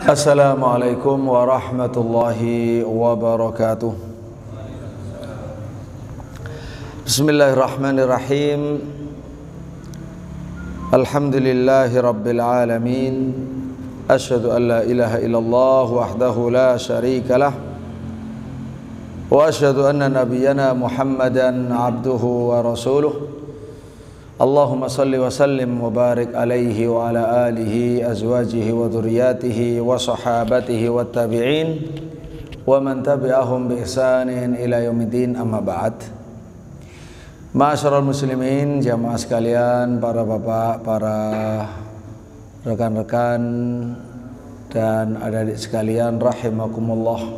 Assalamualaikum warahmatullahi wabarakatuh. Bismillahirrahmanirrahim. Alhamdulillahi rabbil alamin. Asyhadu an la ilaha illallah wahdahu la syarikalah. Wa asyhadu anna nabiyyana Muhammadan abduhu wa rasuluh. Allahumma salli wa sallim wa barik alaihi wa ala alihi azwajihi wa dhurriyyatihi wa sahabatihi wa tabi'in wa man tabi'ahum bi ihsanin ila yaumiddin, amma ba'd. Ma'asyiral muslimin, jamaah sekalian, para bapak, para rekan-rekan dan adik-adik sekalian rahimakumullah.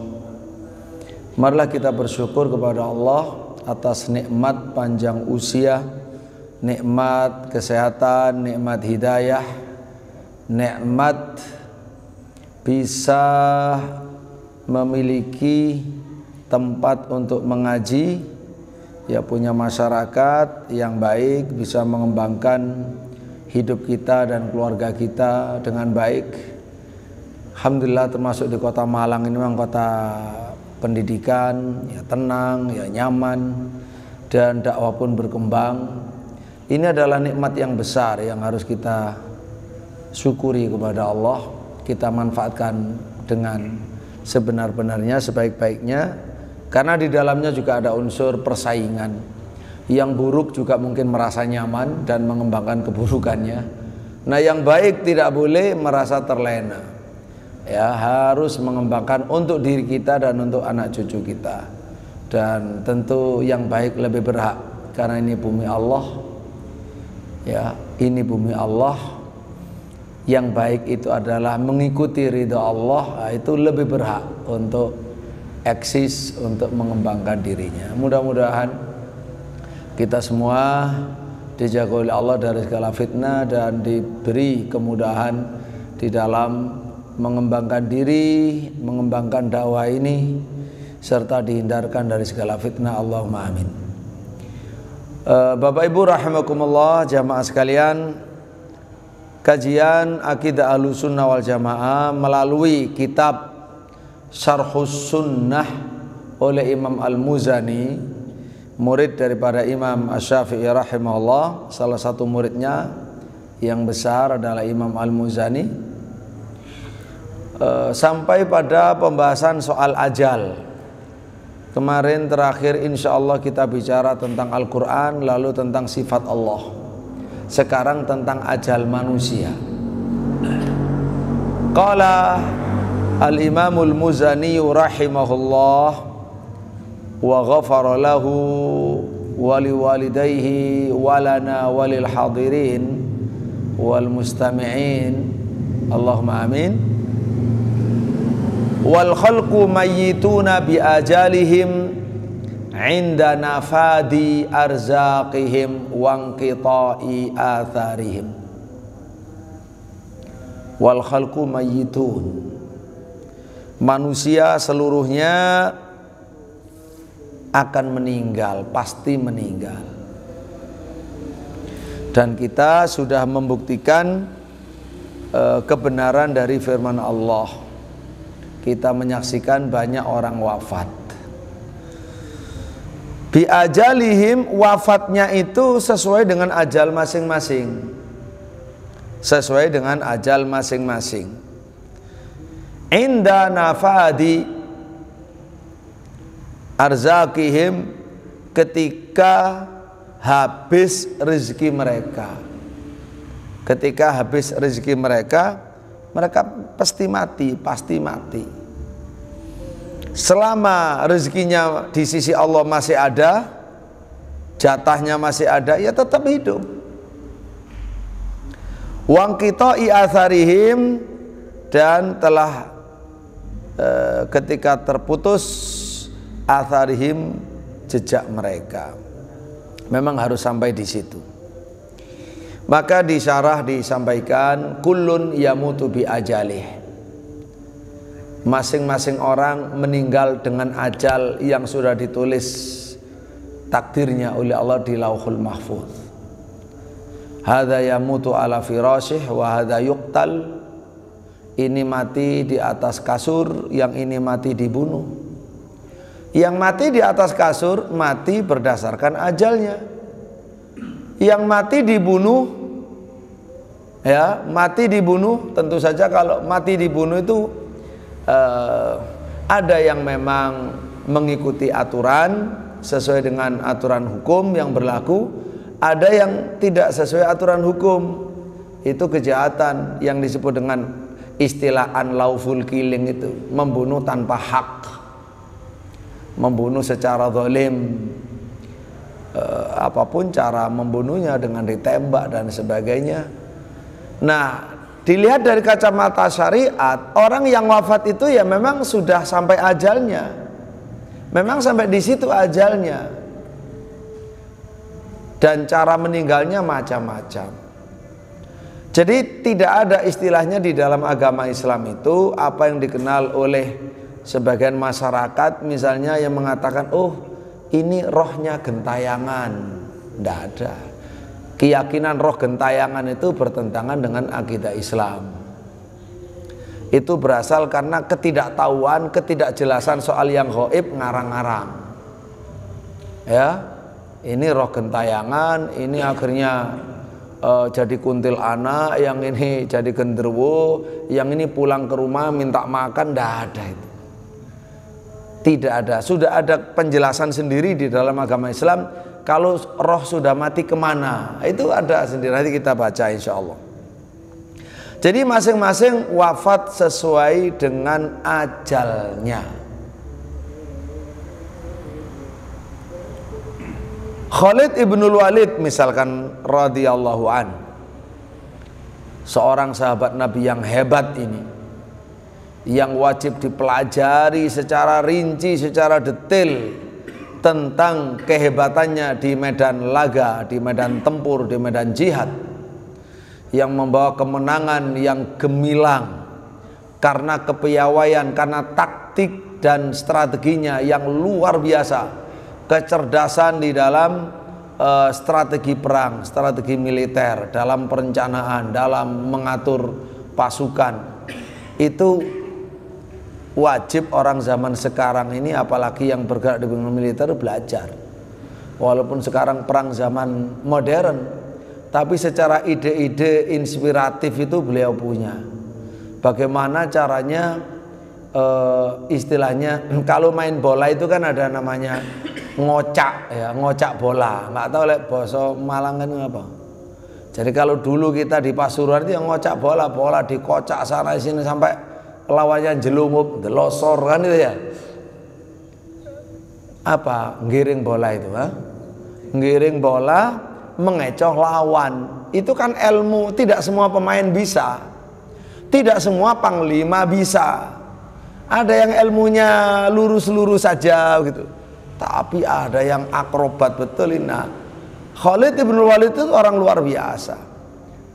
Marilah kita bersyukur kepada Allah atas nikmat panjang usia, nikmat kesehatan, nikmat hidayah, nikmat bisa memiliki tempat untuk mengaji, ya, punya masyarakat yang baik, bisa mengembangkan hidup kita dan keluarga kita dengan baik. Alhamdulillah, termasuk di kota Malang ini memang kota pendidikan, ya, tenang, ya, nyaman, dan dakwah pun berkembang. Ini adalah nikmat yang besar yang harus kita syukuri kepada Allah. Kita manfaatkan dengan sebenar-benarnya, sebaik-baiknya, karena di dalamnya juga ada unsur persaingan. Yang buruk juga mungkin merasa nyaman dan mengembangkan keburukannya. Nah, yang baik tidak boleh merasa terlena, ya, harus mengembangkan untuk diri kita dan untuk anak cucu kita. Dan tentu yang baik lebih berhak, karena ini bumi Allah. Ya, ini bumi Allah. Yang baik itu adalah mengikuti ridha Allah. Nah, itu lebih berhak untuk eksis, untuk mengembangkan dirinya. Mudah-mudahan kita semua dijaga oleh Allah dari segala fitnah dan diberi kemudahan di dalam mengembangkan diri, mengembangkan dakwah ini, serta dihindarkan dari segala fitnah. Allahumma amin. Bapak Ibu rahimakumullah, jamaah sekalian, kajian akidah Ahlussunnah wal Jamaah melalui kitab Syarhus Sunnah oleh Imam Al-Muzani, murid daripada Imam Asy-Syafi'i rahimahullah. Salah satu muridnya yang besar adalah Imam Al-Muzani. Sampai pada pembahasan soal ajal. Kemarin terakhir insyaallah kita bicara tentang Al-Quran, lalu tentang sifat Allah. Sekarang tentang ajal manusia. Qala Al-Imamul Muzani rahimahullah wa ghafara lahu wa liwalidayhi walana walil hadirin wal mustami'in, Allahumma amin. Wal khalqu mayyituna bi ajalihim inda nafadi arzaqihim wa inqita'i atharihim. Wal khalqu mayyitun, manusia seluruhnya akan meninggal, pasti meninggal. Dan kita sudah membuktikan kebenaran dari firman Allah. Kita menyaksikan banyak orang wafat. Bi ajalihim, wafatnya itu sesuai dengan ajal masing-masing. Sesuai dengan ajal masing-masing. Inda nafadi arzakihim, ketika habis rezeki mereka. Ketika habis rezeki mereka, mereka pasti mati. Selama rezekinya di sisi Allah masih ada, jatahnya masih ada, ya tetap hidup. Wangqita'i atharihim, dan telah ketika terputus atharihim, jejak mereka. Memang harus sampai di situ. Maka di syarah disampaikan kullun yamutu bi ajalih. Masing-masing orang meninggal dengan ajal yang sudah ditulis takdirnya oleh Allah di Lauhul Mahfuz. Hadza yamutu ala firasyih wa hadza yuqtal Ini mati di atas kasur, yang ini mati dibunuh. Yang mati di atas kasur mati berdasarkan ajalnya. Yang mati dibunuh, ya, mati dibunuh tentu saja kalau mati dibunuh itu ada yang memang mengikuti aturan sesuai dengan aturan hukum yang berlaku, ada yang tidak sesuai aturan hukum. Itu kejahatan yang disebut dengan istilah unlawful killing, itu membunuh tanpa hak, membunuh secara zalim, apapun cara membunuhnya, dengan ditembak dan sebagainya. Nah, dilihat dari kacamata syariat, orang yang wafat itu ya memang sudah sampai ajalnya, memang sampai di situ ajalnya, dan cara meninggalnya macam-macam. Jadi tidak ada istilahnya di dalam agama Islam itu apa yang dikenal oleh sebagian masyarakat misalnya yang mengatakan, oh ini rohnya gentayangan. Tidak ada. Keyakinan roh gentayangan itu bertentangan dengan akidah Islam. Itu berasal karena ketidaktahuan, ketidakjelasan soal yang gaib, ngarang-ngarang. Ya, ini roh gentayangan, ini akhirnya jadi kuntil anak, yang ini jadi genderuwo, yang ini pulang ke rumah minta makan. Tidak ada itu. Tidak ada. Sudah ada penjelasan sendiri di dalam agama Islam. Kalau roh sudah mati kemana, itu ada sendiri. Nanti kita baca insya Allah. Jadi masing-masing wafat sesuai dengan ajalnya. Khalid ibnul Walid misalkan radhiyallahu an, seorang sahabat Nabi yang hebat ini, yang wajib dipelajari secara rinci, secara detail tentang kehebatannya di medan laga, di medan tempur, di medan jihad, yang membawa kemenangan yang gemilang karena kepiawaian, karena taktik dan strateginya yang luar biasa, kecerdasan di dalam strategi perang, strategi militer, dalam perencanaan, dalam mengatur pasukan. Itu wajib orang zaman sekarang ini, apalagi yang bergerak di bidang militer, belajar. Walaupun sekarang perang zaman modern, tapi secara ide-ide inspiratif itu beliau punya. Bagaimana caranya, istilahnya kalau main bola itu kan ada namanya ngocak, ya, ngocak bola. Nggak tahu lek bahasa Malang kan apa. Jadi kalau dulu kita di Pasuruan itu yang ngocak bola, bola dikocak sana sini sampai lawannya jelungup, delosor kan itu ya. Apa? Ngiring bola itu, ha? Ngiring bola, mengecoh lawan. Itu kan ilmu, tidak semua pemain bisa. Tidak semua panglima bisa. Ada yang ilmunya lurus-lurus saja gitu. Tapi ada yang akrobat betul ini. Nah, Khalid ibn Walid itu orang luar biasa.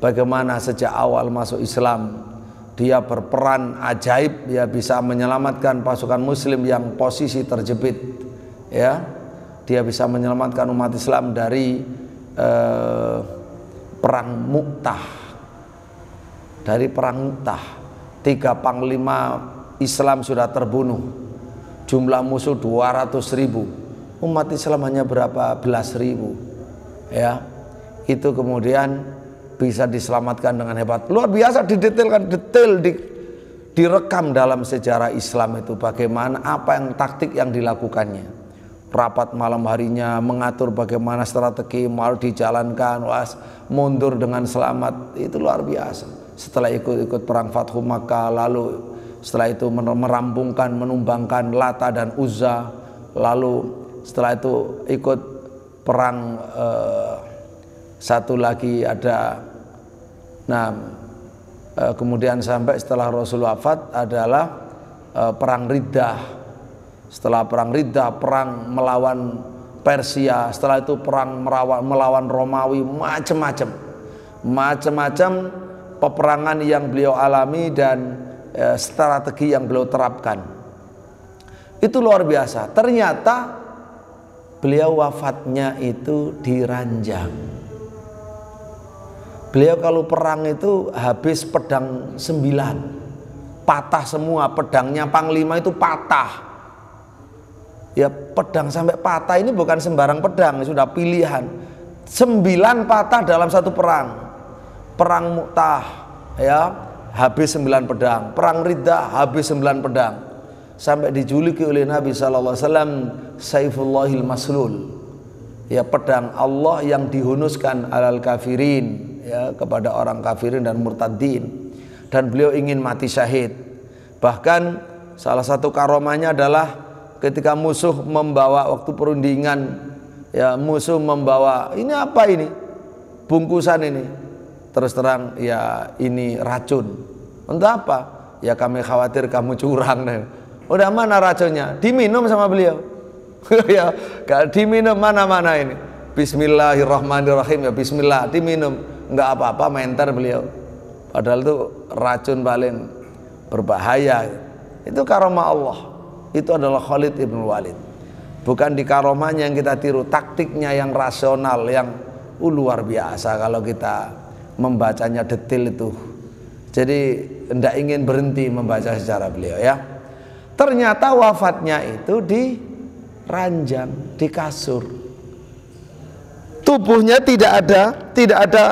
Bagaimana sejak awal masuk Islam dia berperan ajaib, ya, bisa menyelamatkan pasukan muslim yang posisi terjepit, ya. Dia bisa menyelamatkan umat Islam dari perang Mu'tah. Dari perang Mu'tah 3 panglima Islam sudah terbunuh. Jumlah musuh 200.000, umat Islam hanya berapa belas ribu, ya. Itu kemudian bisa diselamatkan dengan hebat, luar biasa, didetailkan, detail direkam dalam sejarah Islam itu bagaimana, apa yang taktik yang dilakukannya. Rapat malam harinya mengatur bagaimana strategi mau dijalankan, mundur dengan selamat, itu luar biasa. Setelah ikut perang Fathu Makkah, lalu setelah itu merampungkan, menumbangkan Lata dan Uzza, lalu setelah itu ikut perang satu lagi ada, nah kemudian sampai setelah Rasul wafat adalah perang Riddah. Setelah perang Riddah, perang melawan Persia, setelah itu perang melawan Romawi, macam-macam peperangan yang beliau alami dan strategi yang beliau terapkan. Itu luar biasa. Ternyata beliau wafatnya itu di ranjang. Beliau kalau perang itu habis pedang 9. patah semua, pedangnya panglima itu patah. Ya, pedang sampai patah ini bukan sembarang pedang, sudah pilihan. 9 patah dalam satu perang. Perang Mu'tah, ya, habis 9 pedang. Perang Riddah habis 9 pedang. Sampai dijuluki oleh Nabi sallallahu alaihi wasallam Saifullahil Maslul. Ya, pedang Allah yang dihunuskan alal kafirin, ya, kepada orang kafirin dan murtadin. Dan beliau ingin mati syahid. Bahkan salah satu karomahnya adalah ketika musuh membawa waktu perundingan, ya, musuh membawa ini apa ini, bungkusan ini, terus terang, ya, ini racun. Untuk apa? Ya, kami khawatir kamu curang. Udah, mana racunnya? Diminum sama beliau. Ya, diminum, mana ini. Bismillahirrahmanirrahim, ya, bismillah, diminum. Enggak apa-apa, menter beliau. Padahal itu racun paling berbahaya. Itu karomah Allah. Itu adalah Khalid ibn Walid. Bukan di karomahnya yang kita tiru, taktiknya yang rasional, yang luar biasa kalau kita membacanya detail itu. Jadi tidak ingin berhenti membaca sejarah beliau, ya. Ternyata wafatnya itu di ranjang, di kasur. Tubuhnya tidak ada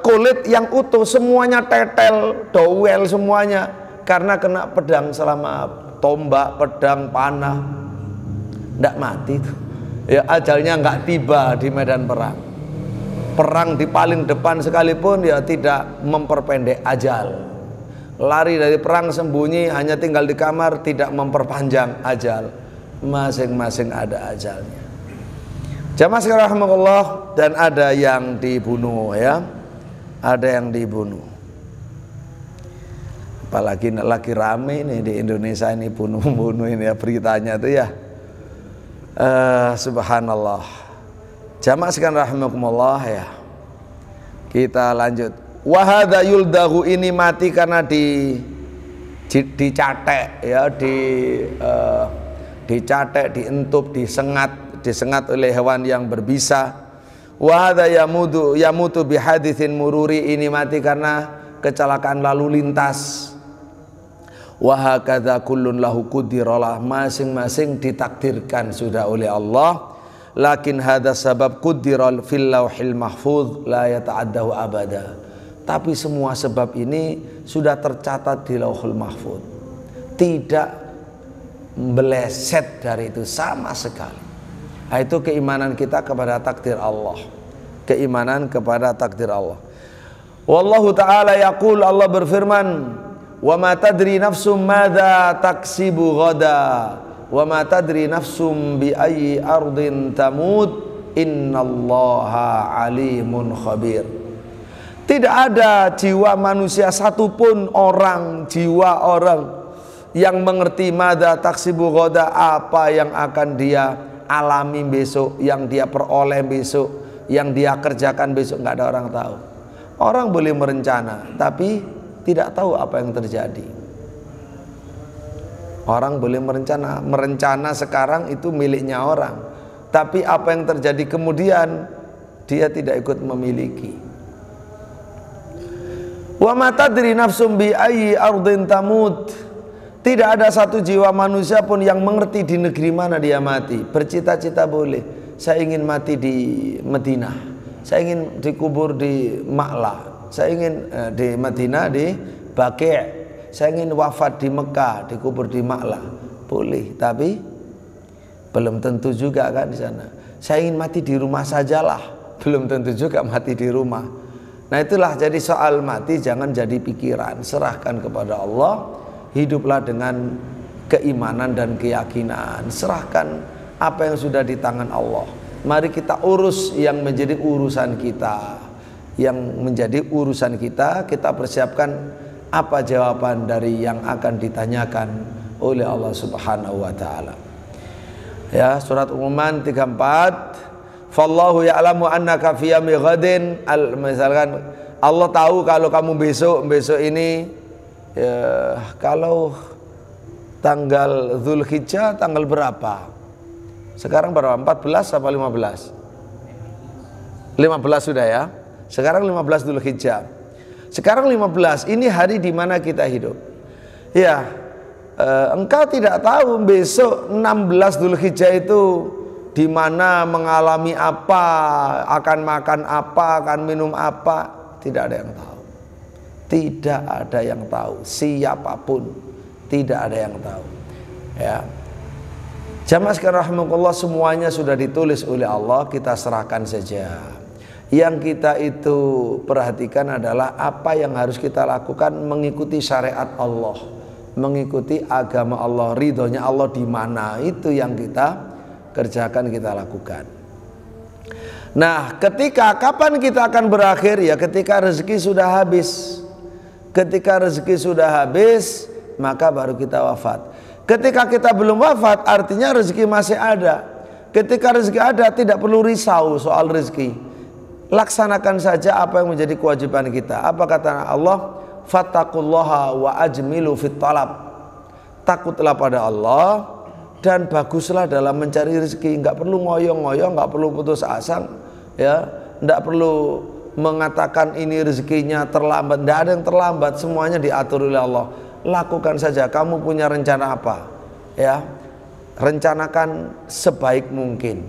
kulit yang utuh, semuanya tetel, dowel semuanya, karena kena pedang selama tombak, pedang, panah. Tidak mati itu, ya, ajalnya nggak tiba di medan perang. Perang di paling depan sekalipun, ya, tidak memperpendek ajal. Lari dari perang sembunyi, hanya tinggal di kamar, tidak memperpanjang ajal. Masing-masing ada ajalnya. Jamaah sekalian rahimakumullah. Dan ada yang dibunuh, ya, ada yang dibunuh. Apalagi lagi rame nih di Indonesia ini, bunuh-bunuh ini, ya, beritanya tuh, ya. Subhanallah. Jamaah sekalian rahimakumullah, ya. Kita lanjut. Wahada yuldahu, ini mati karena dicatek, ya, dicatek, dientup, disengat oleh hewan yang berbisa. Wahada yamutu bihaditsin mururi, ini mati karena kecelakaan lalu lintas. Wahakadha kullun lahu qudiralah, masing-masing ditakdirkan sudah oleh Allah. Lakin hadha sabab qudiral fil lauhil mahfuz la yata'addahu abada. Tapi semua sebab ini sudah tercatat di lauhul mahfuz, tidak meleset dari itu sama sekali. Nah, itu keimanan kita kepada takdir Allah. Keimanan kepada takdir Allah. Wallahu ta'ala yaqul, Allah berfirman, wa ma tadri nafsum madza taksibu ghada wa ma tadri nafsum bi ayyi ardin tamut innallaha alimun khabir. Tidak ada jiwa manusia satupun, jiwa orang yang mengerti madza taksibu ghada, apa yang akan dia alami besok, yang dia peroleh besok, yang dia kerjakan besok. Nggak ada orang tahu. Orang boleh merencana, tapi tidak tahu apa yang terjadi. Orang boleh merencana sekarang itu miliknya orang, tapi apa yang terjadi kemudian dia tidak ikut memiliki. Wa ma tadri nafsum bi ayyi ardin tamut. Tidak ada satu jiwa manusia pun yang mengerti di negeri mana dia mati. Bercita-cita boleh, saya ingin mati di Madinah, saya ingin dikubur di Ma'la, saya ingin di Madinah di Baqi', saya ingin wafat di Mekah, dikubur di Ma'la. Boleh, tapi belum tentu juga kan di sana. Saya ingin mati di rumah sajalah, belum tentu juga mati di rumah. Nah, itulah jadi soal mati jangan jadi pikiran, serahkan kepada Allah. Hiduplah dengan keimanan dan keyakinan, serahkan apa yang sudah di tangan Allah. Mari kita urus yang menjadi urusan kita. Yang menjadi urusan kita, kita persiapkan apa jawaban dari yang akan ditanyakan oleh Allah Subhanahu wa taala. Ya, surat Umuman 34. Fallahu ya'lamu annaka fi yaumi ghadin, misalkan Allah tahu kalau kamu besok ini, ya, kalau tanggal Dzulhijjah tanggal berapa? Sekarang berapa? 14 apa 15? 15 sudah, ya. Sekarang 15 Dzulhijjah. Sekarang 15, ini hari di mana kita hidup. Ya, engkau tidak tahu besok 16 Dzulhijjah itu di mana, mengalami apa, akan makan apa, akan minum apa, tidak ada yang tahu. Tidak ada yang tahu, siapapun tidak ada yang tahu. Ya. Jamaah sekalian rahimakumullah, semuanya sudah ditulis oleh Allah, kita serahkan saja. Yang kita itu perhatikan adalah apa yang harus kita lakukan, mengikuti syariat Allah, mengikuti agama Allah, ridhonya Allah di mana, itu yang kita kerjakan, kita lakukan. Nah, kapan kita akan berakhir? Ya ketika rezeki sudah habis. Ketika rezeki sudah habis, maka baru kita wafat. Ketika kita belum wafat, artinya rezeki masih ada. Ketika rezeki ada, tidak perlu risau soal rezeki. Laksanakan saja apa yang menjadi kewajiban kita. Apa kata Allah? Fattaqullaha wa ajmilu fit talab. Takutlah pada Allah dan baguslah dalam mencari rezeki. Nggak perlu ngoyong-ngoyong, nggak perlu putus asa, ya, nggak perlu mengatakan ini rezekinya terlambat. Nggak ada yang terlambat, semuanya diatur oleh Allah. Lakukan saja. Kamu punya rencana apa? Ya, rencanakan sebaik mungkin.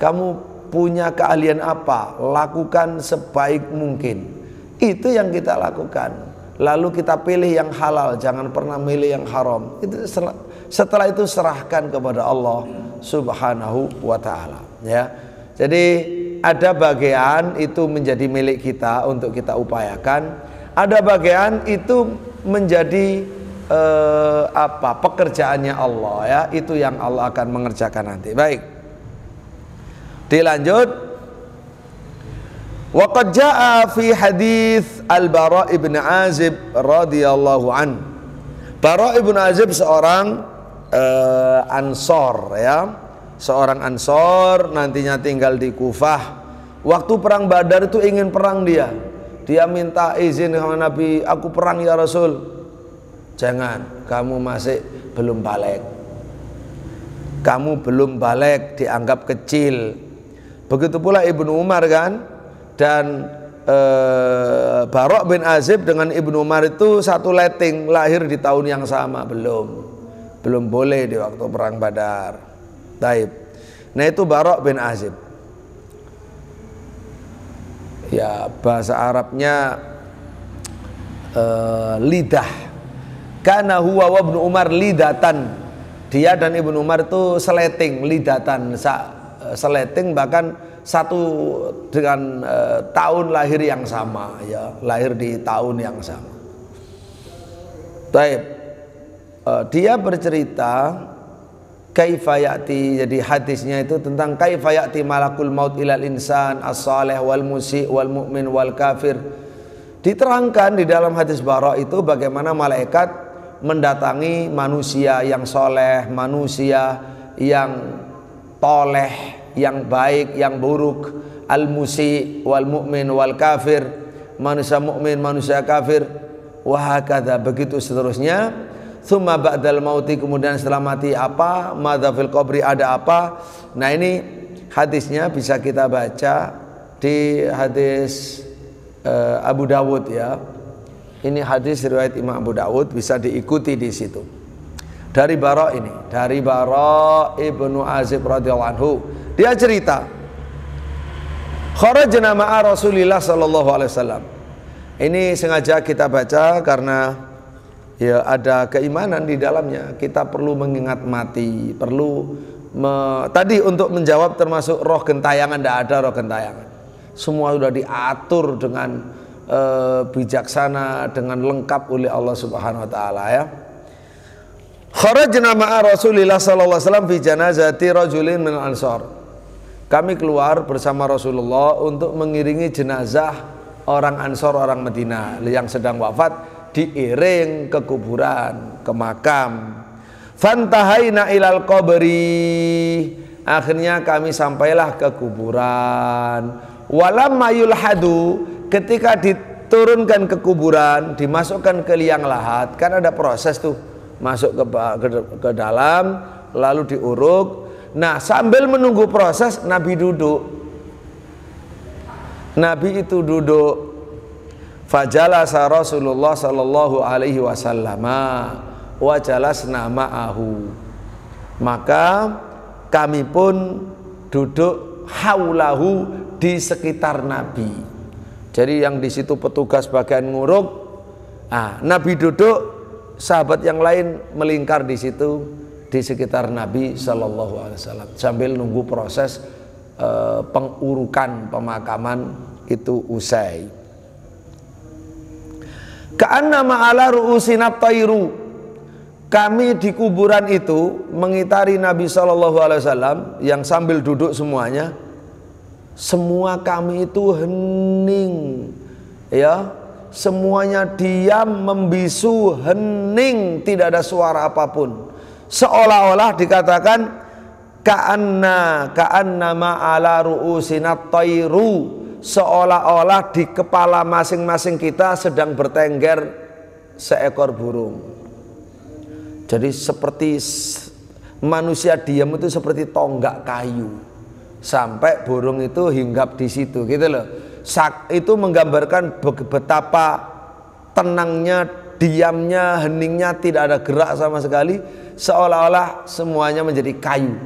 Kamu punya keahlian apa? Lakukan sebaik mungkin. Itu yang kita lakukan. Lalu kita pilih yang halal, jangan pernah milih yang haram. Itu setelah itu serahkan kepada Allah Subhanahu wa ta'ala, ya. Jadi ada bagian itu menjadi milik kita untuk kita upayakan, ada bagian itu menjadi pekerjaannya Allah, ya. Itu yang Allah akan mengerjakan nanti. Baik, dilanjut. Waqad jaa fi hadits Al-Bara' ibn Azib radhiyallahu an. Bara' ibn Azib seorang Ansor, ya. Seorang Ansor, nantinya tinggal di Kufah. Waktu perang Badar itu ingin perang dia. Dia minta izin sama Nabi, aku perang ya Rasul. Jangan, kamu masih belum balik. Kamu belum balik, dianggap kecil. Begitu pula Ibnu Umar kan. Dan Bara' bin Azib dengan Ibnu Umar itu satu letting, lahir di tahun yang sama. Belum boleh di waktu perang Badar. Taib. Nah itu Bara' bin Azib. Ya bahasa Arabnya lidah. Kana huwa wa Ibnu Umar lidatan. Dia dan Ibnu Umar itu seleting, lidatan, seleting, bahkan satu dengan tahun lahir yang sama, ya, lahir di tahun yang sama. Taib. Dia bercerita kaifa ya'ti, jadi hadisnya itu tentang kaifa ya'ti malakul maut ilal insan as-salih wal musi wal mu'min wal kafir. Diterangkan di dalam hadis Bara' itu bagaimana malaikat mendatangi manusia yang soleh, manusia yang toleh, yang baik, yang buruk, al-musi wal mu'min wal kafir, manusia mukmin, manusia kafir, wa hakadha, begitu seterusnya. Tsumma ba'dal mauti, kemudian setelah mati apa? Madza fil qabri, ada apa? Nah ini hadisnya bisa kita baca di hadis Abu Dawud, ya. Ini hadis riwayat Imam Abu Dawud, bisa diikuti di situ. Dari Bara' ini, dari Bara' ibnu Azib radhiyallahu anhu. Dia cerita, kharajna ma'a Rasulillah sallallahu alaihi wasallam. Ini sengaja kita baca karena ya ada keimanan di dalamnya. Kita perlu mengingat mati, perlu tadi untuk menjawab termasuk roh gentayangan. Tidak ada roh gentayangan. Semua sudah diatur dengan bijaksana, dengan lengkap oleh Allah Subhanahu wa taala, ya. Kharajna ma'a Rasulillah sallallahu alaihi wasallam fi janazati rajulin min al-ansar. Kami keluar bersama Rasulullah untuk mengiringi jenazah orang Ansor, orang Madinah yang sedang wafat, diiring ke kuburan, ke makam. Fantahaina ilal qabri. Akhirnya kami sampailah ke kuburan. Walamma yulhadu, ketika diturunkan ke kuburan, dimasukkan ke liang lahat, kan ada proses tuh, masuk ke dalam, lalu diuruk. Nah sambil menunggu proses, Nabi duduk. Nabi itu duduk. Fajalasa Rasulullah sallallahu alaihi wasallam. wa jalasna ma'ahu. Maka kami pun duduk haulahu, di sekitar Nabi. Jadi yang di situ petugas bagian nguruk, Nabi duduk, sahabat yang lain melingkar di situ di sekitar Nabi Shallallahu Alaihi Wasallam sambil nunggu proses pengurukan pemakaman itu usai. Ka'anna ma'ala ru'usinat tayru, kami di kuburan itu mengitari Nabi Shallallahu Alaihi Wasallam yang sambil duduk semuanya, semua kami itu hening, ya, semuanya diam, membisu, hening, tidak ada suara apapun, seolah-olah dikatakan ka'anna ma'ala ru'usinat tayru, seolah-olah di kepala masing-masing kita sedang bertengger seekor burung. Jadi seperti manusia diam itu seperti tonggak kayu, sampai burung itu hinggap di situ, gitu loh. Itu menggambarkan betapa tenangnya, diamnya, heningnya, tidak ada gerak sama sekali, seolah-olah semuanya menjadi kayu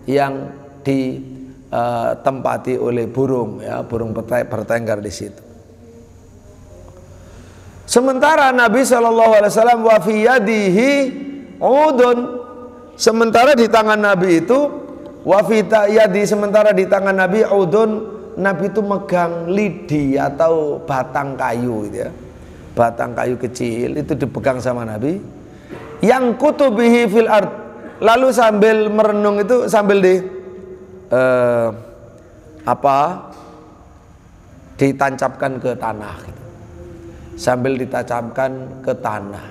yang ditempati oleh burung, ya, burung bertengger di situ. Sementara Nabi Shallallahu Alaihi Wasallam wa fi yadihi udun, sementara di tangan Nabi itu wafita yadi, sementara di tangan Nabi udun, Nabi itu megang lidi atau batang kayu gitu ya, batang kayu kecil itu dipegang sama Nabi, yang kutubihi fil ard, lalu sambil merenung itu sambil ditancapkan ke tanah gitu. Sambil ditancapkan ke tanah.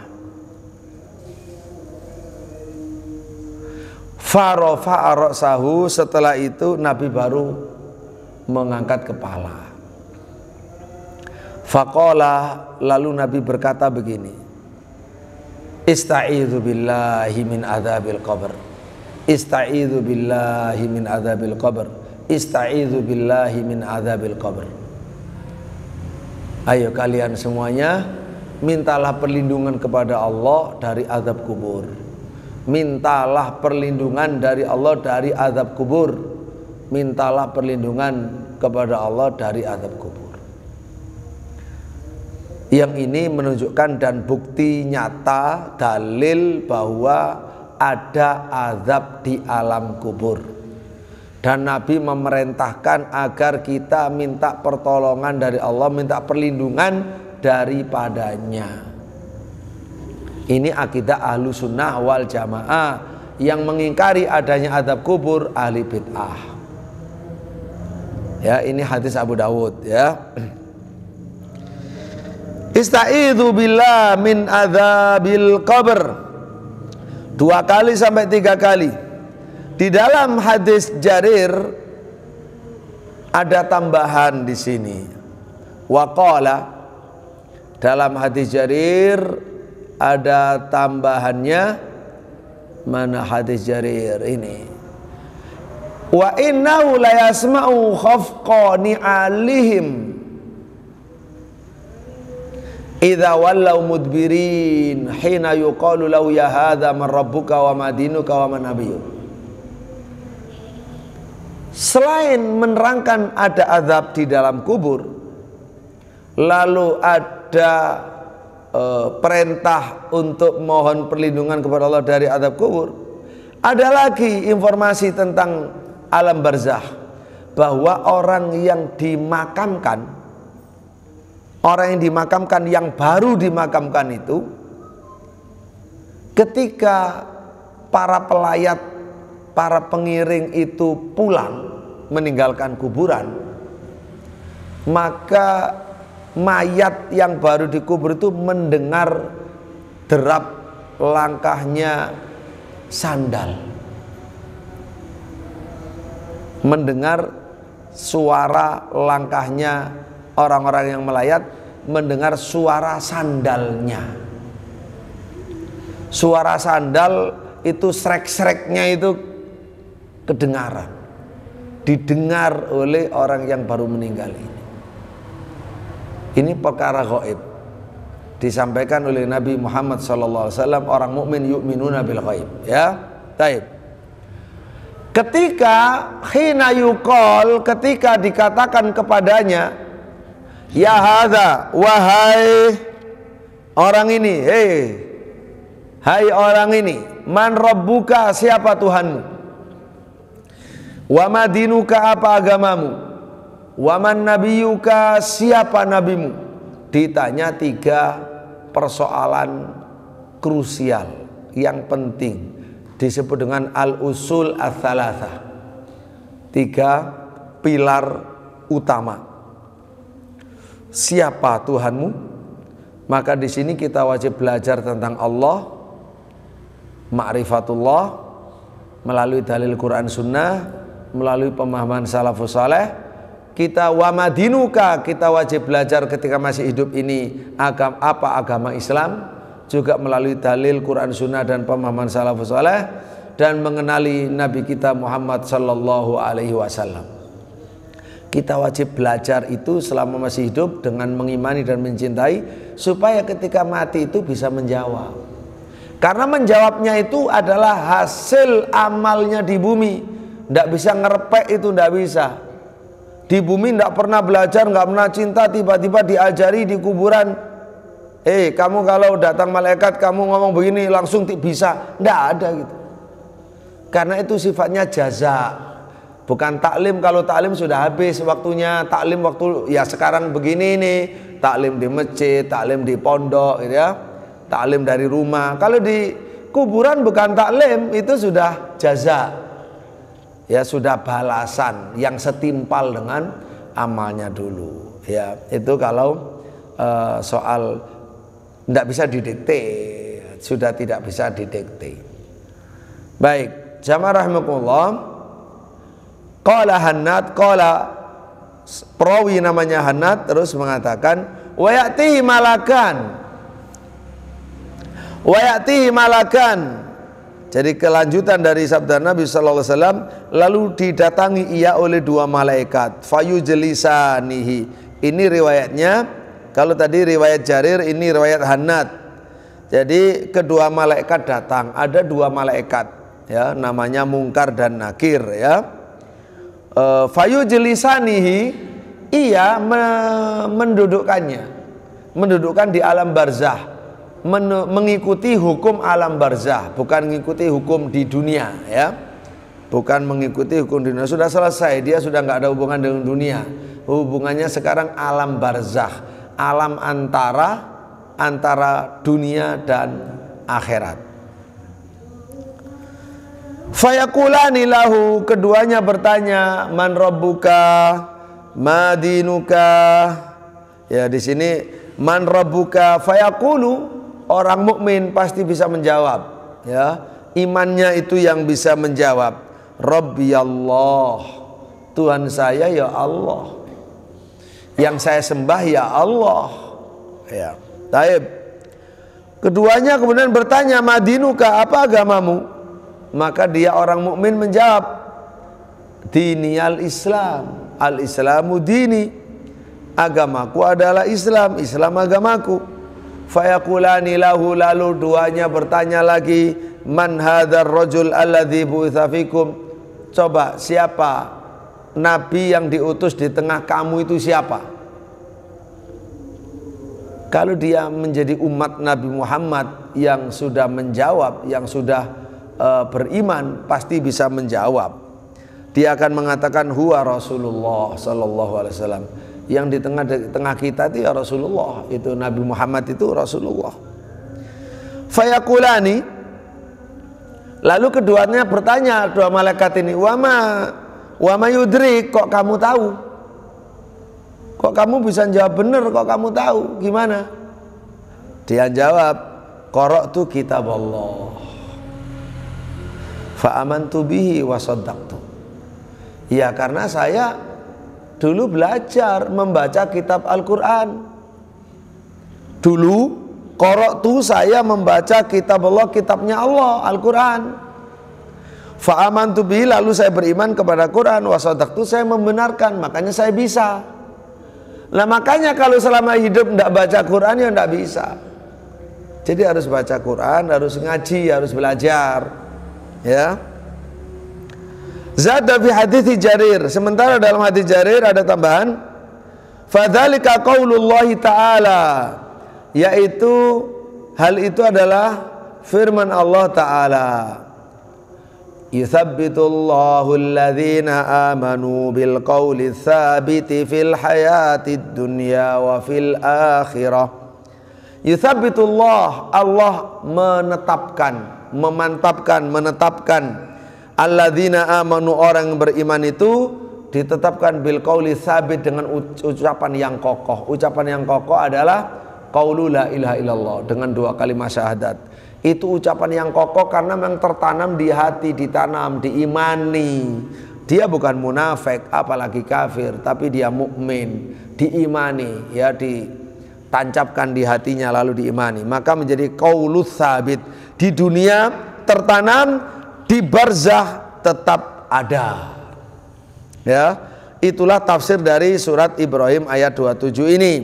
Farofa ra'sahu, setelah itu Nabi baru mengangkat kepala. Faqala, lalu Nabi berkata begini, Ista'idzu billahi min adzabil qabr. Ista'idzu billahi min adzabil qabr. Ista'idzu billahi min adzabil qabr. Ayo kalian semuanya, mintalah perlindungan kepada Allah dari azab kubur. Mintalah perlindungan dari Allah dari azab kubur. Mintalah perlindungan kepada Allah dari azab kubur. Yang ini menunjukkan dan bukti nyata, dalil bahwa ada azab di alam kubur. Dan Nabi memerintahkan agar kita minta pertolongan dari Allah, minta perlindungan daripadanya. Ini akidah ahlu sunnah wal jamaah. Yang mengingkari adanya azab kubur ahli bid'ah. Ya, ini hadis Abu Dawud ya. Ista'idzu billah min adzabil qabr. 2 kali sampai 3 kali. Di dalam hadis Jarir ada tambahan di sini. Waqala, dalam hadis Jarir ada tambahannya. Mana hadis Jarir ini? Wa innahu la yasma'u khafqa ni'alihim idza wallaw mudbirin hina yuqalu lahu ya hadza man rabbuka wa ma dinuka wa man nabiyyuk. Selain menerangkan ada azab di dalam kubur, lalu ada perintah untuk mohon perlindungan kepada Allah dari azab kubur, ada lagi informasi tentang alam barzah, bahwa orang yang dimakamkan, yang baru dimakamkan itu, ketika para pelayat, para pengiring itu pulang meninggalkan kuburan, maka mayat yang baru dikubur itu mendengar derap langkahnya sandal, mendengar suara langkahnya orang-orang yang melayat, mendengar suara sandalnya. Suara sandal itu srek-sreknya itu kedengaran, didengar oleh orang yang baru meninggal ini. Ini perkara gaib, disampaikan oleh Nabi Muhammad SAW, orang mukmin yu'minuna bil ghaib, ya. Taib. Ketika hina yuqal, ketika dikatakan kepadanya, ya hadza, wahai orang ini, hai orang ini, man rabbuka, siapa Tuhanmu? Wa madinuka, apa agamamu? Wa man nabiyuka, siapa nabimu? Ditanya 3 persoalan krusial yang penting, disebut dengan al-usul ats-tsalatsah, 3 pilar utama. Siapa Tuhanmu? Maka di sini kita wajib belajar tentang Allah, ma'rifatullah melalui dalil Quran Sunnah, melalui pemahaman salafus saleh. Kita wa madinuka, kita wajib belajar ketika masih hidup ini apa agama Islam, juga melalui dalil Quran Sunnah dan pemahaman salafus saleh, dan mengenali Nabi kita Muhammad sallallahu alaihi wasallam. Kita wajib belajar itu selama masih hidup dengan mengimani dan mencintai, supaya ketika mati itu bisa menjawab. Karena menjawabnya itu adalah hasil amalnya di bumi. Tidak bisa ngerepek, itu tidak bisa. Di bumi tidak pernah belajar, nggak pernah cinta, tiba-tiba diajari di kuburan, kamu kalau datang malaikat kamu ngomong begini langsung bisa. Tidak ada gitu. Karena itu sifatnya jaza, bukan taklim. Kalau taklim sudah habis waktunya. Taklim waktu ya sekarang begini nih, taklim di masjid, taklim di pondok gitu ya, taklim dari rumah. Kalau di kuburan bukan taklim, itu sudah jaza, ya sudah balasan yang setimpal dengan amalnya dulu, ya. Itu kalau soal tidak bisa didikte, sudah tidak bisa didikte. Baik, jamaah rahimakumullah. Qala Hannad, qala perawi namanya Hannad terus mengatakan, wa ya'tihi malakan. Jadi kelanjutan dari sabda Nabi sallallahu alaihi wasallam, lalu didatangi ia oleh 2 malaikat, fayujlisanihi. Ini riwayatnya, kalau tadi riwayat Jarir, ini riwayat Hannad. Jadi kedua malaikat datang, ada 2 malaikat, ya, namanya Mungkar dan Nakir, ya. Fayujlisanihi, ia mendudukkan di alam barzah, mengikuti hukum alam barzah, bukan mengikuti hukum di dunia, ya. Bukan mengikuti hukum di dunia, sudah selesai, dia sudah nggak ada hubungan dengan dunia. Hubungannya sekarang alam barzah, alam antara dunia dan akhirat. Fayaqulani lahu, keduanya bertanya, man rabbuka, madinuka. Ya, di sini man rabbuka, fayaqulu, orang mukmin pasti bisa menjawab, ya. Imannya itu yang bisa menjawab. Rabbi Allah, Tuhan saya ya Allah, yang saya sembah ya Allah, ya. Taib. Keduanya kemudian bertanya, madinuka, apa agamamu? Maka dia orang mukmin menjawab, dini al-Islam, al-Islamu dini, agamaku adalah Islam, Islam agamaku. Fayaqulani lahu, lalu duanya bertanya lagi, man hadzal rajul alladzi bu'itsa fikum, coba siapa nabi yang diutus di tengah kamu itu siapa? Kalau dia menjadi umat Nabi Muhammad yang sudah menjawab, yang sudah beriman, pasti bisa menjawab. Dia akan mengatakan huwa Rasulullah sallallahu alaihi wasallam, yang di tengah kita itu ya Rasulullah, itu Nabi Muhammad itu Rasulullah. Fayaqulani, lalu keduanya bertanya, 2 malaikat ini, wama yudrik, kok kamu tahu? Kok kamu bisa jawab benar, kok kamu tahu? Gimana? Dia jawab, qara'tu kitab Allah fa amantu bihi wa saddaqtu. Ya, karena saya dulu belajar membaca kitab Al-Quran. Dulu qara'tu, saya membaca kitab Allah, kitabnya Allah, Al-Quran. Fa amantu bihi, lalu saya beriman kepada Quran, wa saddaqtu, saya membenarkan, makanya saya bisa. Nah, makanya kalau selama hidup tidak baca Quran ya tidak bisa. Jadi harus baca Quran, harus ngaji, harus belajar. Ya. Zada fi hadits Jarir. Sementara dalam hadis Jarir ada tambahan, fadzalika qaulullahi ta'ala, yaitu hal itu adalah firman Allah Ta'ala, yuthabbitullahu alladhina amanu bil qawli tsabiti fil hayatid dunya wa fil akhirah. Yuthabbitullah, Allah menetapkan, memantapkan, menetapkan, alladzina amanu, orang yang beriman itu ditetapkan bil qauli tsabit, dengan ucapan yang kokoh. Ucapan yang kokoh adalah qaulu la ilaha illallah, dengan 2 kalimat syahadat. Itu ucapan yang kokoh karena memang tertanam di hati, ditanam, diimani. Dia bukan munafik apalagi kafir, tapi dia mukmin, diimani, ya, ditancapkan di hatinya lalu diimani, maka menjadi qaulus tsabit. Di dunia tertanam, di barzah tetap ada. Ya, itulah tafsir dari surat Ibrahim ayat 27 ini.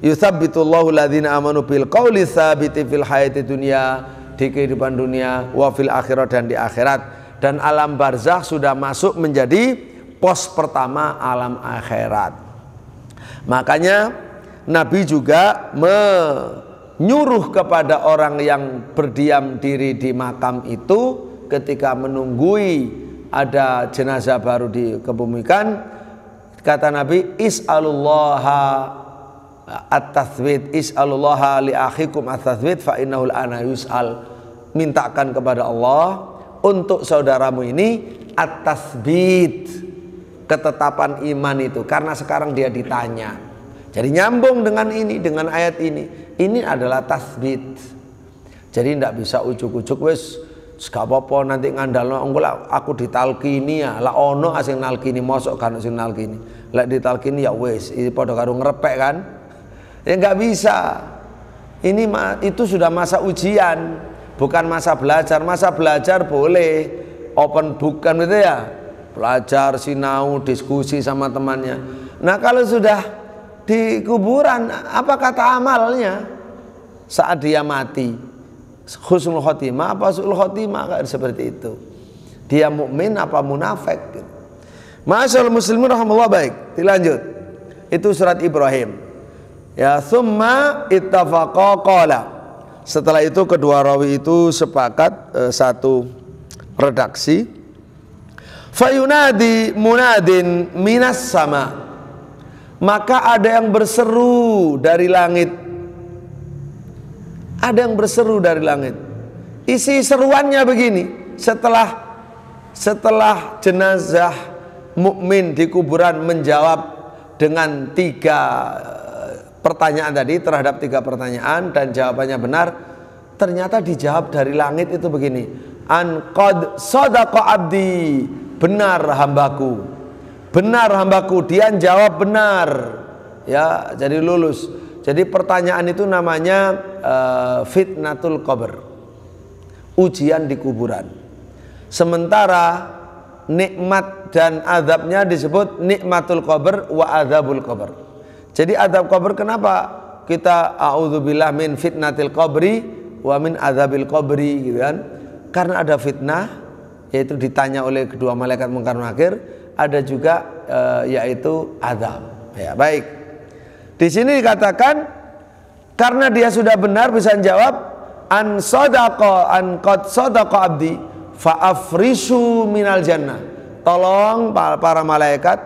Yutsabbitullahu alladzina amanu bil qauli tsabiti fil hayati dunya, di kehidupan dunia, wa fil akhirat, dan di akhirat. Dan alam barzakh sudah masuk menjadi pos pertama alam akhirat. Makanya Nabi juga menyuruh kepada orang yang berdiam diri di makam itu, ketika menunggui ada jenazah baru dikebumikan, kata Nabi, is'alullaha at-tathbit, is'alullaha li akhikum at-tathbit fa innahu al-ana yus'al. Mintakan kepada Allah untuk saudaramu ini at-tathbit, ketetapan iman itu, karena sekarang dia ditanya. Jadi nyambung dengan ini, dengan ayat ini. Ini adalah tathbit. Jadi tidak bisa ujuk-ujuk, wis gak apa-apa nanti ngandalno aku ditalkini ya, lah ono asing nalkini, mosok kan sing nalkini. Lek ditalkini ya wis, iki padha karo ngrepek kan. Ya nggak bisa. Ini itu sudah masa ujian, bukan masa belajar. Masa belajar boleh open book kan gitu ya, belajar, sinau, diskusi sama temannya. Nah kalau sudah di kuburan, apa kata amalnya saat dia mati? Husnul khotimah apa su'ul khotimah, kan seperti itu. Dia mukmin apa munafik? Masyaallah muslimin rahimallahu, baik, dilanjut. Itu surat Ibrahim. Ya, summa ittafaqa qala. Setelah itu kedua rawi itu sepakat satu redaksi. Fayunadi munadin minas sama. Maka ada yang berseru dari langit. Ada yang berseru dari langit. Isi seruannya begini, setelah jenazah mukmin di kuburan menjawab dengan 3 pertanyaan tadi, terhadap 3 pertanyaan dan jawabannya benar, ternyata dijawab dari langit itu begini, an qad sadaqa abdi, benar hambaku, benar hambaku, dia jawab benar, ya, jadi lulus. Jadi pertanyaan itu namanya fitnatul qabr, ujian di kuburan. Sementara nikmat dan azabnya disebut nikmatul qabr wa azabul qabr. Jadi azab qabr, kenapa kita a'udzubillah min fitnatil qabri wa min azabil qabri, gitu kan? Karena ada fitnah, yaitu ditanya oleh kedua malaikat Munkar Nakir, ada juga yaitu azab. Ya, baik. Di sini dikatakan karena dia sudah benar bisa jawab, an sadaqa an qad sadaqa abdi fa afrishu minal jannah. Tolong para malaikat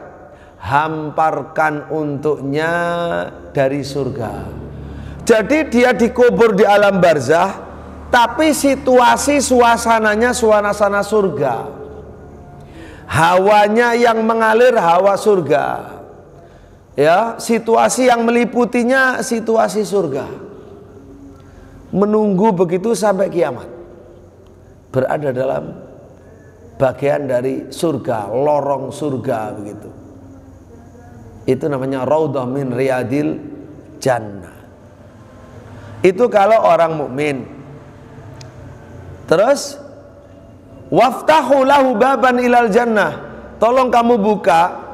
hamparkan untuknya dari surga. Jadi dia dikubur di alam barzah, tapi situasi suasananya suasana surga. Hawanya yang mengalir hawa surga. Ya, situasi yang meliputinya situasi surga. Menunggu begitu sampai kiamat. Berada dalam bagian dari surga, lorong surga begitu. Itu namanya raudhah min riyadil jannah. Itu kalau orang mukmin. Terus waftahu lahu baban ilal jannah. Tolong kamu buka,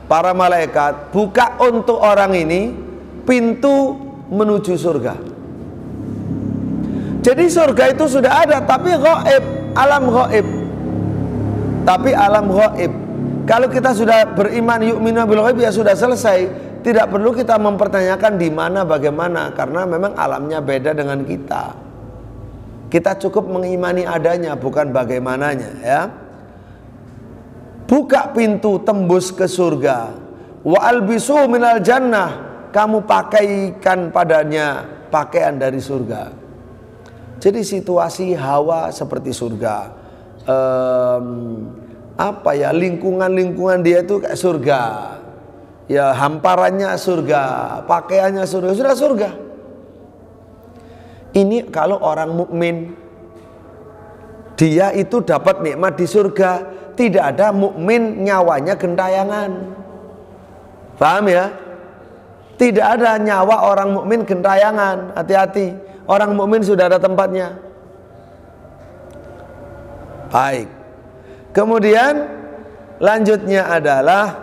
para malaikat, buka untuk orang ini pintu menuju surga. Jadi surga itu sudah ada, tapi ghaib, alam ghaib. Tapi alam ghaib. Kalau kita sudah beriman yu'minu bil ghaib, ya sudah selesai. Tidak perlu kita mempertanyakan di mana bagaimana, karena memang alamnya beda dengan kita. Kita cukup mengimani adanya, bukan bagaimananya, ya. Buka pintu tembus ke surga. Wa albisu minal jannah, kamu pakaikan padanya pakaian dari surga. Jadi situasi hawa seperti surga, lingkungan dia itu kayak surga, ya hamparannya surga, pakaiannya surga, sudah surga. Ini kalau orang mukmin, dia itu dapat nikmat di surga. Tidak ada mukmin nyawanya gentayangan, paham ya? Tidak ada nyawa orang mukmin gentayangan, hati-hati. Orang mukmin sudah ada tempatnya. Baik. Kemudian lanjutnya adalah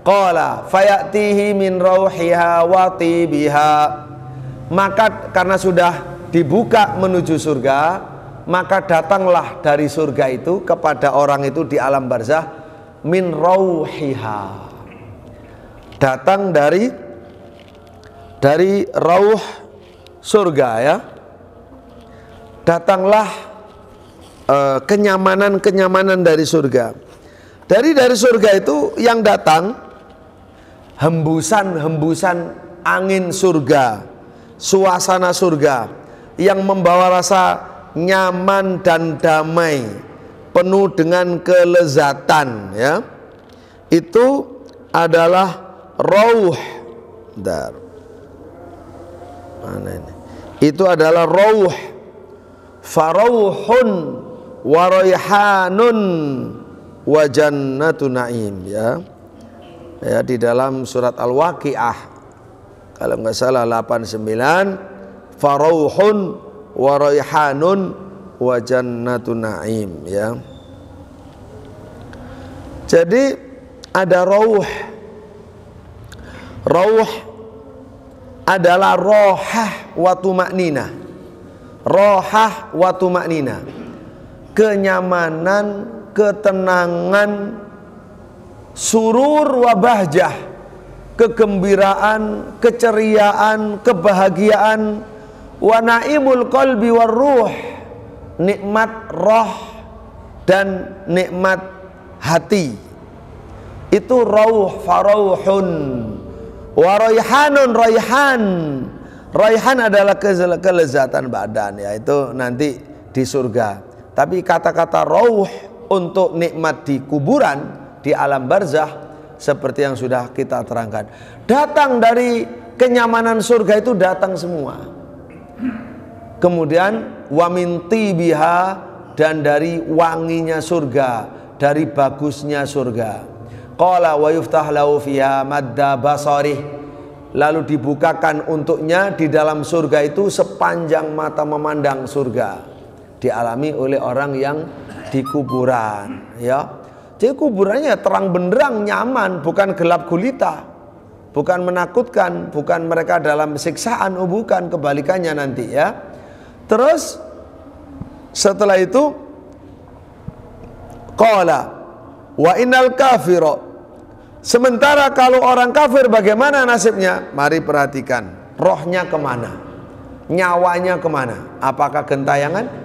qala fayatihi min rauhiha wa tibiha. Maka karena sudah dibuka menuju surga, maka datanglah dari surga itu kepada orang itu di alam barzah min rauhiha. Datang dari rauh surga, ya. Datanglah kenyamanan dari surga. Dari surga itu yang datang hembusan angin surga, suasana surga yang membawa rasa nyaman dan damai, penuh dengan kelezatan, ya. Itu adalah rauh. Mana ini? Itu adalah rauh. Farauhun wa raihanun wa jannatu na'im, ya. Ya, di dalam surat Al-Waqiah kalau nggak salah 89, farauhun wa raihanun wa jannatu na'im, ya. Jadi ada rauh. Rauh adalah rohah wa tumaknina. Rohah wa tumaknina, kenyamanan, ketenangan, surur wa bahjah, kegembiraan, keceriaan, kebahagiaan, wa naimul qalbi war ruh, nikmat roh dan nikmat hati. Itu rauh, farauhun. Wa raihanun, raihan adalah kelezatan badan, ya, itu nanti di surga. Tapi kata-kata rauh untuk nikmat di kuburan, di alam barzah, seperti yang sudah kita terangkan, datang dari kenyamanan surga itu datang semua. Kemudian wa min tibiha, dan dari wanginya surga, dari bagusnya surga. Qala wa yuftah lahu fiha madda basarih, lalu dibukakan untuknya di dalam surga itu sepanjang mata memandang surga. Dialami oleh orang yang di kuburan, ya. Jadi kuburannya terang benderang, nyaman, bukan gelap gulita, bukan menakutkan, bukan mereka dalam siksaan, bukan, kebalikannya nanti, ya. Terus setelah itu qala wa innal kafira, sementara kalau orang kafir bagaimana nasibnya? Mari perhatikan, rohnya kemana, nyawanya kemana? Apakah gentayangan?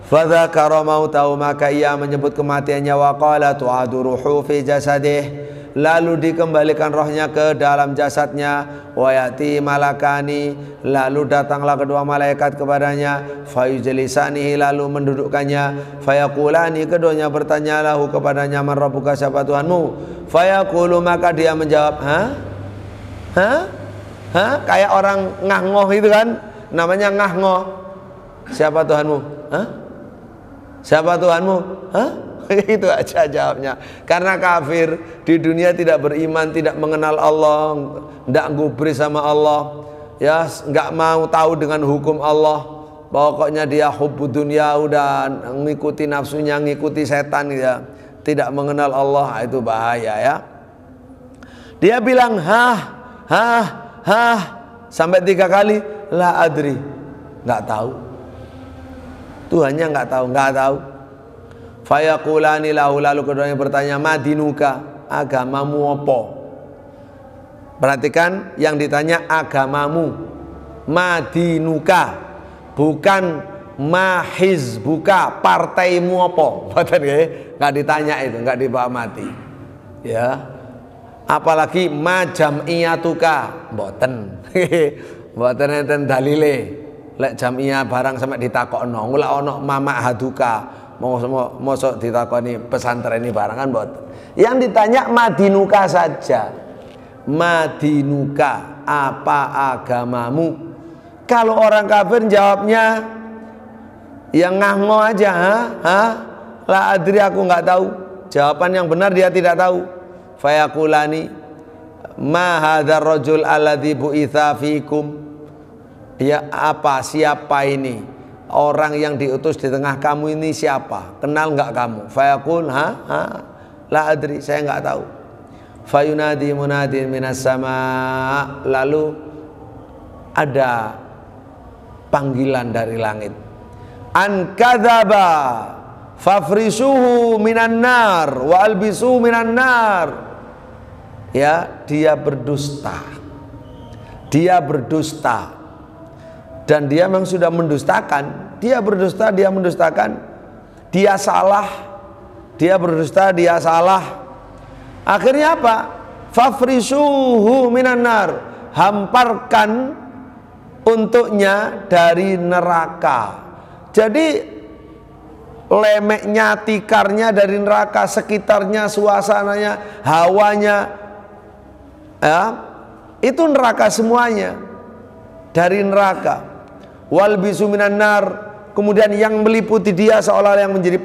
Fadzakara mautahu, maka ia menyebut kematiannya. Wa qala tu'adu ruhu fi jasadih, lalu dikembalikan rohnya ke dalam jasadnya. Wa yati malakani, lalu datanglah kedua malaikat kepadanya. Fayujlisanihi, lalu mendudukkannya. Fayaqulani, keduanya bertanya lahu kepadanya, man rabbuka, siapa Tuhanmu? Fayaqulu, maka dia menjawab, kayak orang ngah-ngoh itu kan, namanya ngah-ngoh. Siapa Tuhanmu? Siapa Tuhanmu? Itu aja jawabnya. Karena kafir di dunia, tidak beriman, tidak mengenal Allah, tidak gubris sama Allah, ya, nggak mau tahu dengan hukum Allah. Pokoknya dia hubbud dunia, udah ngikuti nafsunya, ngikuti setan, ya, tidak mengenal Allah. Itu bahaya, ya. Dia bilang sampai 3 kali, la adri, nggak tahu. Tuhannya nggak tahu. Fayaqulani lahu, lalu keduanya bertanya, madinuka, agamamu apa? Perhatikan yang ditanya agamamu, madinuka, bukan mahizbuka, partaimu apa? Betul ya? Nggak ditanya itu, nggak dibawa mati. Ya, apalagi majamiyatuka, mboten, mboten enten dalile. Lek jamiyah barang sampai ditakokno, ula ono mama haduka, mosok ditakoni pesantren ini barang kan mboten. Yang ditanya madinuka saja. Madinuka, apa agamamu? Kalau orang kafir jawabnya yang ngahmo aja, la adri, aku nggak tahu. Jawaban yang benar dia tidak tahu. Fayaqulani ma hadzal rajul alladzi bu'itsa fikum. Dia apa, siapa ini? Orang yang diutus di tengah kamu ini siapa? Kenal nggak kamu? Fayaqul la adri, saya nggak tahu. Fayunadi munadin minas sama, lalu ada panggilan dari langit. An kadzaba fafrisuhu minan nar wa albisuhu minan nar. Ya, dia berdusta. Dia berdusta. Dan dia memang sudah mendustakan. Dia berdusta, dia mendustakan. Dia salah. Dia berdusta, dia salah. Akhirnya apa? Fafrisuhu minan nar, hamparkan untuknya dari neraka. Jadi lemeknya, tikarnya dari neraka, sekitarnya, suasananya, hawanya, ya, itu neraka semuanya, dari neraka. Walbisu minan nar, kemudian yang meliputi dia seolah yang menjadi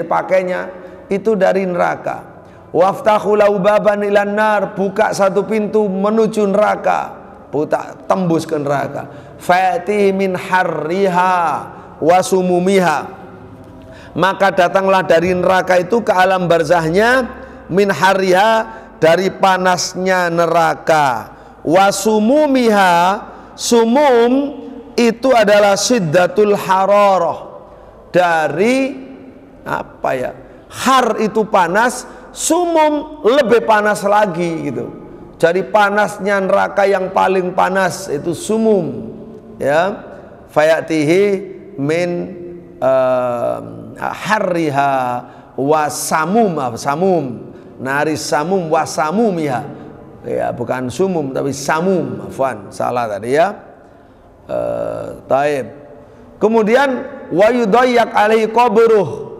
pakaiannya, itu dari neraka. Waftahu lahu baban ilan nar, buka satu pintu menuju neraka, tembus ke neraka. Fa'ti min harriha wa sumumiha, maka datanglah dari neraka itu ke alam barzahnya, min harriha, dari panasnya neraka, wa sumumiha, sumum itu adalah syiddatul hararah, dari apa ya, har itu panas, sumum lebih panas lagi gitu. Jadi panasnya neraka yang paling panas itu sumum, ya. Fayatihi min harriha wasamum, samum, nari samum wasamumiha, ya, bukan sumum tapi samum, afwan, salah tadi ya. Taib. Kemudian wayudayyak alaihi qabruh,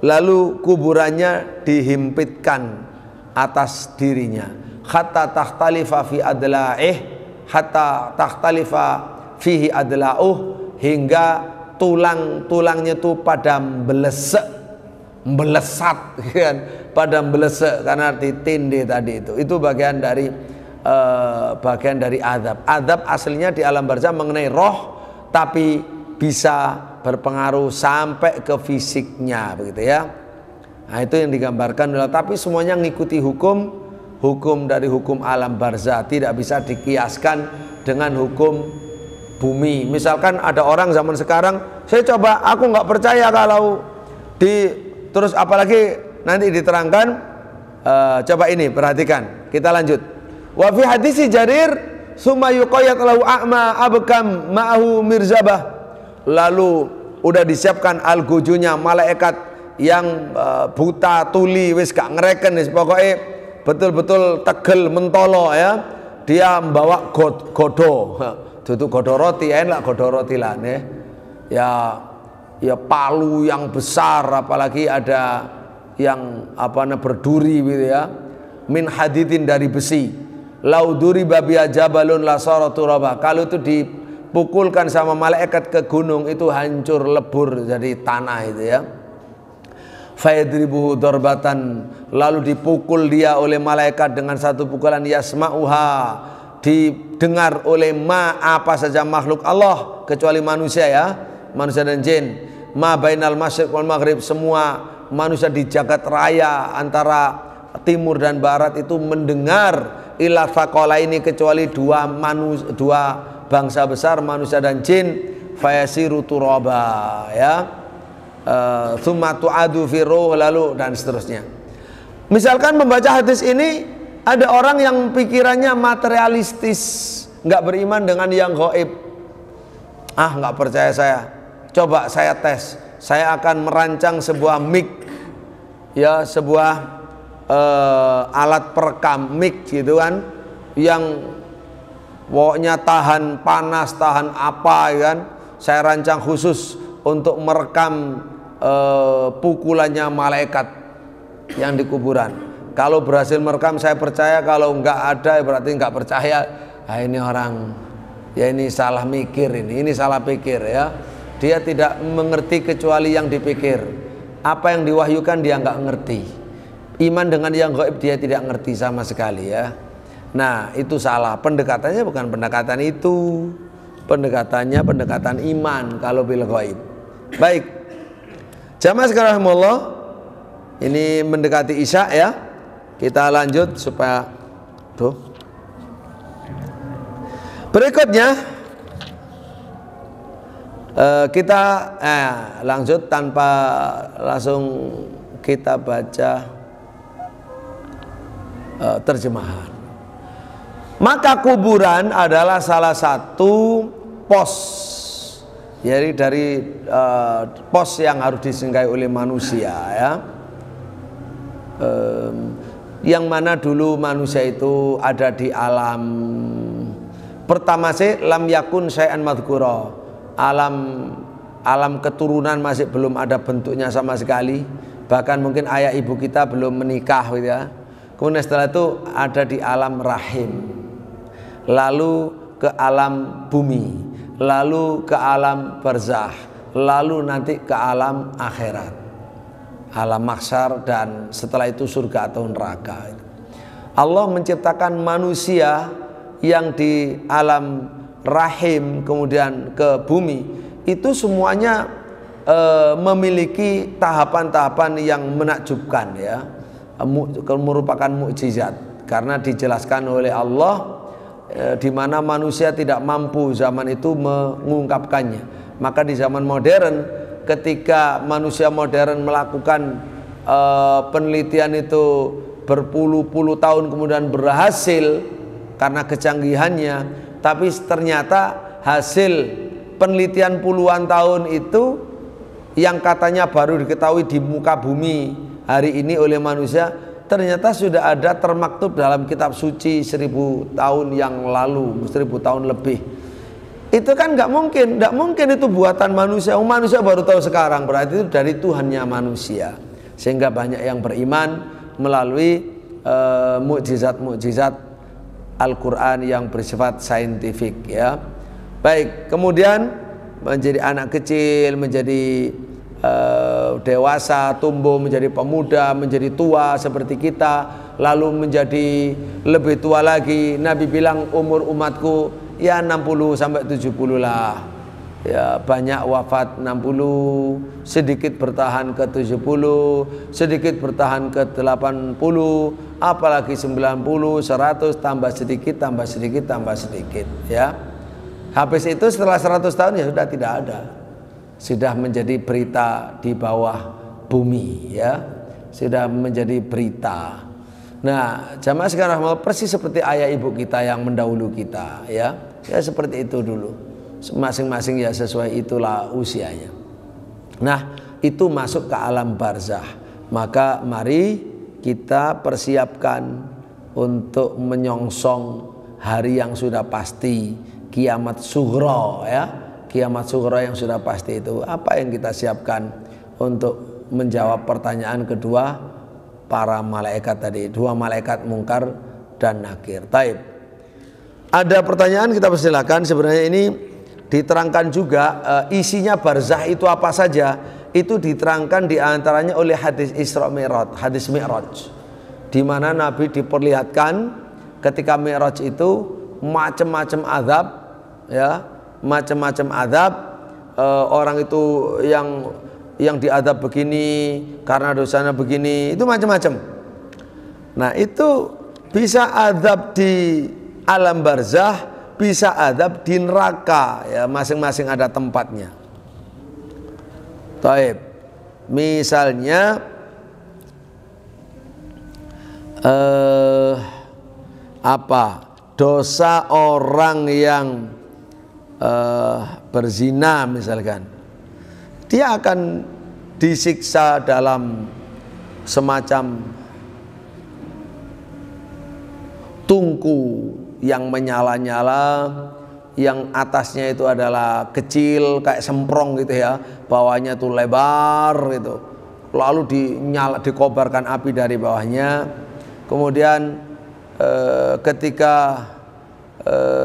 lalu kuburannya dihimpitkan atas dirinya, hatta takhtalifa fi adla'ih, hatta takhtalifa fihi adla'uh, hingga tulang-tulangnya itu pada melesat, kan, pada melesat karena ditindih tadi itu bagian dari azab. Azab aslinya di alam barzah mengenai roh, tapi bisa berpengaruh sampai ke fisiknya, begitu ya. Nah, itu yang digambarkan. Tapi semuanya mengikuti hukum dari hukum alam barzah, tidak bisa dikiaskan dengan hukum bumi. Misalkan ada orang zaman sekarang, aku nggak percaya kalau terus apalagi nanti diterangkan. Coba ini perhatikan, kita lanjut. Wa fi hadisi Jarir, summa yuqayyat lahu a'ma abkam ma'ahu mirzabah, lalu udah disiapkan algojunya, malaikat yang buta tuli, wis gak ngereken, pokoknya betul-betul tegel mentolo ya. Dia membawa godo, duduk godo roti, enak godo roti lah nih. Ya palu yang besar, apalagi ada yang berduri gitu ya. Min hadidin, dari besi. Lauduri babia jabalun la saraturaba, kalau itu dipukulkan sama malaikat ke gunung, itu hancur lebur jadi tanah itu ya. Fayadribuhu darbatan, lalu dipukul dia oleh malaikat dengan satu pukulan, yasma'uha, didengar oleh apa saja makhluk Allah kecuali manusia ya, manusia dan jin. Ma bainal masyriq wal maghrib, semua manusia di jagat raya antara timur dan barat itu mendengar, illa faqala ini, kecuali dua bangsa besar, manusia dan jin. fayasiru turaba, ya. Tsumma tu'adu fi ruh, lalu dan seterusnya. Misalkan membaca hadis ini, ada orang yang pikirannya materialistis, nggak beriman dengan yang gaib. Nggak percaya saya. Coba saya tes. Saya akan merancang sebuah mic, ya, sebuah alat perekam mic gitu kan, yang pokoknya tahan panas, tahan apa, kan. Saya rancang khusus untuk merekam pukulannya malaikat yang di kuburan. Kalau berhasil merekam saya percaya, kalau nggak ada berarti nggak percaya. Ini orang, ya ini salah mikir, ini salah pikir, ya. Dia tidak mengerti kecuali yang dipikir. Apa yang diwahyukan dia nggak ngerti. Iman dengan yang gaib dia tidak ngerti sama sekali, ya. Nah, itu salah. Pendekatannya bukan pendekatan itu. Pendekatannya pendekatan iman kalau bil gaib. Baik. Jamaah sekalian rahimakumullah, ini mendekati Isya, ya. Kita lanjut supaya berikutnya kita lanjut tanpa langsung kita baca terjemahan. Maka kuburan adalah salah satu pos, jadi dari pos yang harus disinggahi oleh manusia, ya. Yang mana dulu manusia itu ada di alam pertama sih lam yakun syai'an madhkura, alam keturunan masih belum ada bentuknya sama sekali, bahkan mungkin ayah ibu kita belum menikah gitu, ya. Kemudian setelah itu ada di alam rahim, lalu ke alam bumi, lalu ke alam barzah, lalu nanti ke alam akhirat, alam mahsyar, dan setelah itu surga atau neraka. Allah menciptakan manusia yang di alam rahim kemudian ke bumi, itu semuanya memiliki tahapan-tahapan yang menakjubkan, ya, merupakan mukjizat, karena dijelaskan oleh Allah di mana manusia tidak mampu zaman itu mengungkapkannya. Maka di zaman modern, ketika manusia modern melakukan penelitian itu berpuluh-puluh tahun kemudian berhasil karena kecanggihannya, tapi ternyata hasil penelitian puluhan tahun itu yang katanya baru diketahui di muka bumi hari ini oleh manusia, ternyata sudah ada termaktub dalam kitab suci 1000 tahun yang lalu, 1000 tahun lebih. Itu kan nggak mungkin itu buatan manusia. Manusia baru tahu sekarang, berarti itu dari Tuhannya manusia. Sehingga banyak yang beriman melalui mukjizat-mukjizat Al-Quran yang bersifat saintifik, ya. Baik, kemudian menjadi anak kecil, menjadi dewasa, tumbuh menjadi pemuda, menjadi tua seperti kita, lalu menjadi lebih tua lagi. Nabi bilang umur umatku ya 60 sampai 70 lah, ya. Banyak wafat 60, sedikit bertahan ke 70, sedikit bertahan ke 80, apalagi 90, 100, tambah sedikit, tambah sedikit, tambah sedikit, ya. Habis itu setelah 100 tahun ya sudah tidak ada, sudah menjadi berita di bawah bumi, ya, sudah menjadi berita. Nah, jamaah sekalian rahmat, persis seperti ayah ibu kita yang mendahulu kita, ya, ya seperti itu dulu. Masing-masing ya sesuai itulah usianya. Nah, itu masuk ke alam barzah. Maka mari kita persiapkan untuk menyongsong hari yang sudah pasti, kiamat sughra, ya. Kiamat sughra yang sudah pasti itu. Apa yang kita siapkan untuk menjawab pertanyaan kedua para malaikat tadi, dua malaikat mungkar dan nakir. Taib. Ada pertanyaan, kita persilakan. Sebenarnya ini diterangkan juga isinya barzah itu apa saja. Itu diterangkan diantaranya oleh hadis Isra Mi'raj, hadis Mi'raj, di mana Nabi diperlihatkan ketika Mi'raj itu macam-macam azab, ya, macam-macam azab. Orang itu yang diadab begini karena dosanya begini, itu macam-macam. Nah, itu bisa azab di alam barzah, bisa azab di neraka, ya masing-masing ada tempatnya. Taib. Misalnya dosa orang yang berzina misalkan, dia akan disiksa dalam semacam tungku yang menyala-nyala, yang atasnya itu adalah kecil kayak semprong gitu ya, bawahnya tuh lebar gitu, lalu dikobarkan api dari bawahnya. Kemudian ketika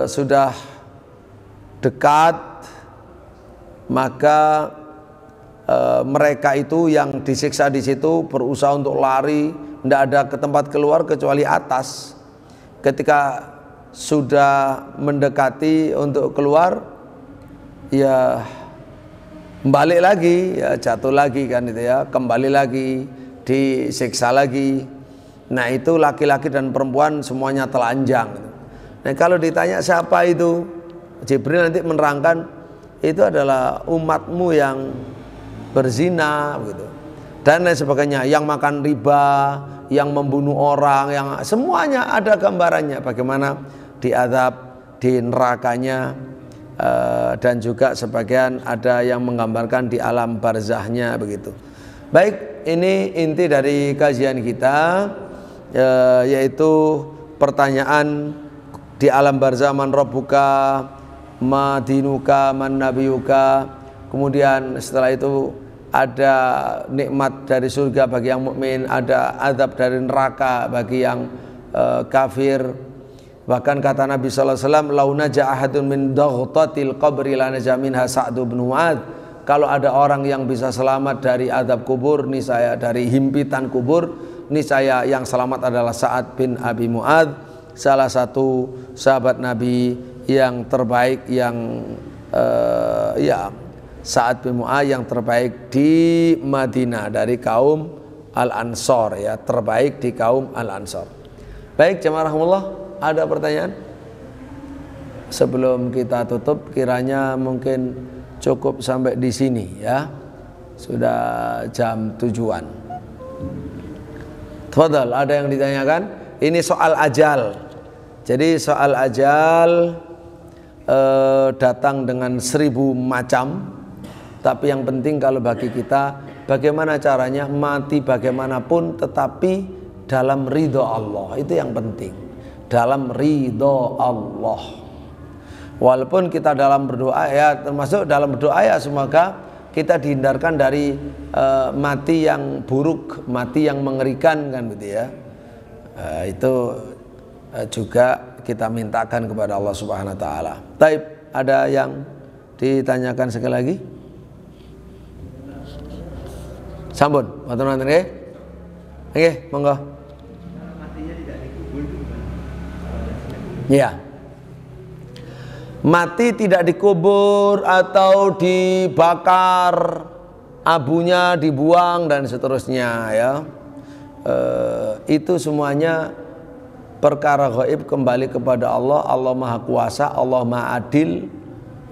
sudah dekat, maka mereka itu yang disiksa di situ berusaha untuk lari, tidak ada ke tempat keluar kecuali atas. Ketika sudah mendekati untuk keluar, ya balik lagi, ya jatuh lagi kan itu ya, kembali lagi, disiksa lagi. Nah itu laki-laki dan perempuan semuanya telanjang. Nah kalau ditanya siapa itu, Jibril nanti menerangkan itu adalah umatmu yang berzina gitu, dan lain sebagainya, yang makan riba, yang membunuh orang, yang semuanya ada gambarannya bagaimana diazab di nerakanya, dan juga sebagian ada yang menggambarkan di alam barzahnya begitu. Baik, ini inti dari kajian kita, yaitu pertanyaan di alam barzah, man rabbuka, ma dinuka, man nabiyuka. Kemudian setelah itu ada nikmat dari surga bagi yang mukmin, ada azab dari neraka bagi yang kafir. Bahkan kata Nabi sallallahu alaihi wasallam, "Lau naja ahadun min daghtatil qabri la naja minha Sa'd bin Mu'adz." Kalau ada orang yang bisa selamat dari azab kubur, niscaya dari himpitan kubur, niscaya yang selamat adalah Sa'ad bin Abi Mu'adz, salah satu sahabat Nabi yang terbaik, yang Sa'ad bin Mu'adz yang terbaik di Madinah dari kaum Al-Ansor, ya, terbaik di kaum Al-Ansor. Baik, jemaah rahmatullah, ada pertanyaan? Sebelum kita tutup, kiranya mungkin cukup sampai di sini ya. Sudah jam 7-an. Tafadhal, ada yang ditanyakan? Ini soal ajal. Jadi soal ajal datang dengan 1000 macam. Tapi yang penting kalau bagi kita, bagaimana caranya mati bagaimanapun tetapi dalam ridho Allah, itu yang penting. Dalam ridho Allah. Walaupun kita dalam berdoa ya, termasuk dalam berdoa ya, semoga kita dihindarkan dari mati yang buruk, mati yang mengerikan kan gitu ya. Itu juga kita mintakan kepada Allah Subhanahu wa taala. Taib, ada yang ditanyakan sekali lagi? Sampun, matur nuwun nggih. Nggih, monggo. Matinya tidak dikubur itu gimana? Iya. Mati tidak dikubur atau dibakar, abunya dibuang dan seterusnya ya. Itu semuanya perkara gaib, kembali kepada Allah. Allah Maha Kuasa, Allah Maha Adil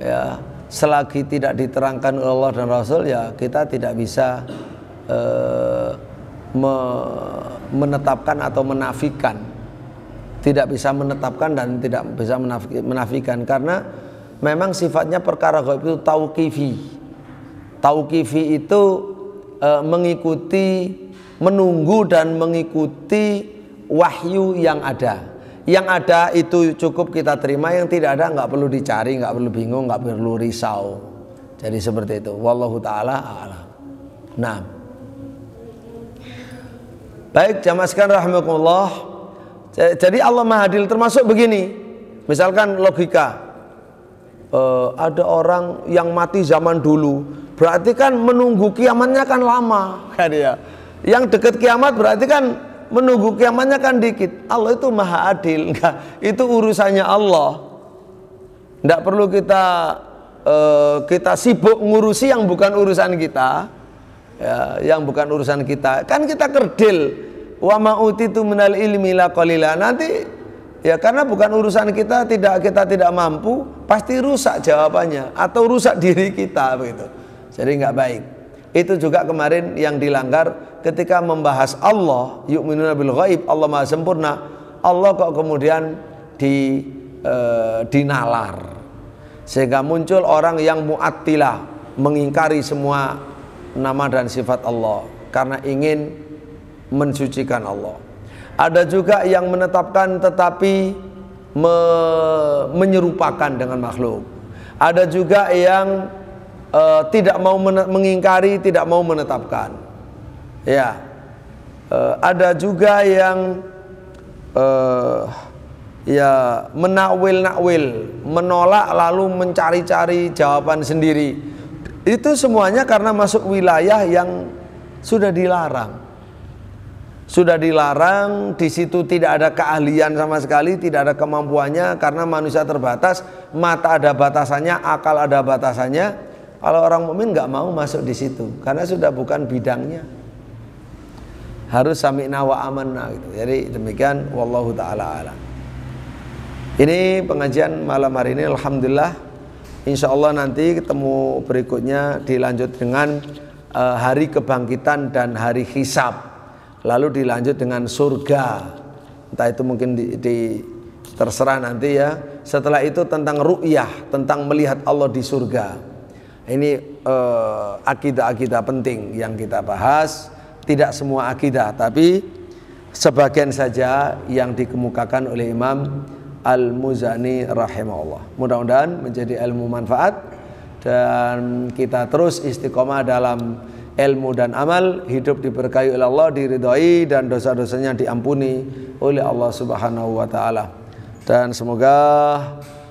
ya. Selagi tidak diterangkan oleh Allah dan Rasul, ya kita tidak bisa menetapkan atau menafikan. Tidak bisa menetapkan dan tidak bisa menafikan, karena memang sifatnya perkara gaib itu tauqifi. Tauqifi itu mengikuti, menunggu dan mengikuti wahyu yang ada. Yang ada itu cukup kita terima, yang tidak ada nggak perlu dicari, nggak perlu bingung, nggak perlu risau. Jadi seperti itu. Wallahu taala a'lam. Nah, baik jamaah sekalian rahimakumullah. Jadi Allah Maha Adil, termasuk begini. Misalkan logika, ada orang yang mati zaman dulu, berarti kan menunggu kiamatnya kan lama kan ya. Yang dekat kiamat berarti kan menunggu kiamatnya kan dikit. Allah itu Maha Adil, enggak, itu urusannya Allah. Enggak perlu kita sibuk ngurusi yang bukan urusan kita ya, yang bukan urusan kita. Kan kita kerdil, wa ma utitu minal ilmi la qalila. Nanti Ya karena bukan urusan kita tidak mampu, pasti rusak jawabannya atau rusak diri kita begitu. Jadi nggak baik. Itu juga kemarin yang dilanggar ketika membahas Allah, yu'minuna bil ghaib, Allah Maha sempurna. Allah kok kemudian dinalar. Sehingga muncul orang yang mu'attilah, mengingkari semua nama dan sifat Allah karena ingin mensucikan Allah. Ada juga yang menetapkan tetapi menyerupakan dengan makhluk. Ada juga yang tidak mau mengingkari, tidak mau menetapkan. Ya, ada juga yang ya menakwil, menolak lalu mencari-cari jawaban sendiri. Itu semuanya karena masuk wilayah yang sudah dilarang. Sudah dilarang, di situ tidak ada keahlian sama sekali, tidak ada kemampuannya karena manusia terbatas, mata ada batasannya, akal ada batasannya. Kalau orang mukmin nggak mau masuk di situ karena sudah bukan bidangnya. Harus sami'na wa amanna gitu. Jadi demikian, wallahu taala a'lam. Ini pengajian malam hari ini, alhamdulillah. Insya Allah nanti ketemu berikutnya dilanjut dengan hari kebangkitan dan hari hisab. Lalu dilanjut dengan surga. Entah itu mungkin terserah nanti ya. Setelah itu tentang ru'yah, tentang melihat Allah di surga. Ini akidah-akidah penting yang kita bahas. Tidak semua akidah, tapi sebagian saja yang dikemukakan oleh Imam Al-Muzani rahimahullah. Mudah-mudahan menjadi ilmu manfaat dan kita terus istiqomah dalam ilmu dan amal, hidup diberkahi oleh Allah, diridhai dan dosa-dosanya diampuni oleh Allah Subhanahu wa taala. Dan semoga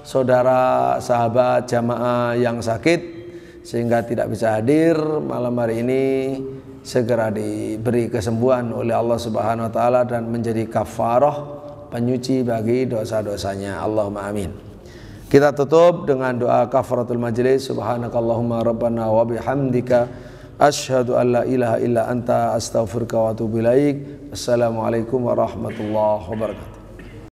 saudara, sahabat, jamaah yang sakit sehingga tidak bisa hadir malam hari ini segera diberi kesembuhan oleh Allah Subhanahu wa taala dan menjadi kafarah, penyuci bagi dosa-dosanya. Allahumma amin. Kita tutup dengan doa kafaratul majlis. Subhanakallahumma rabbana wa bihamdika asyhadu an la ilaha illa anta astaghfiruka wa atubu ilaik. Assalamualaikum warahmatullahi wabarakatuh.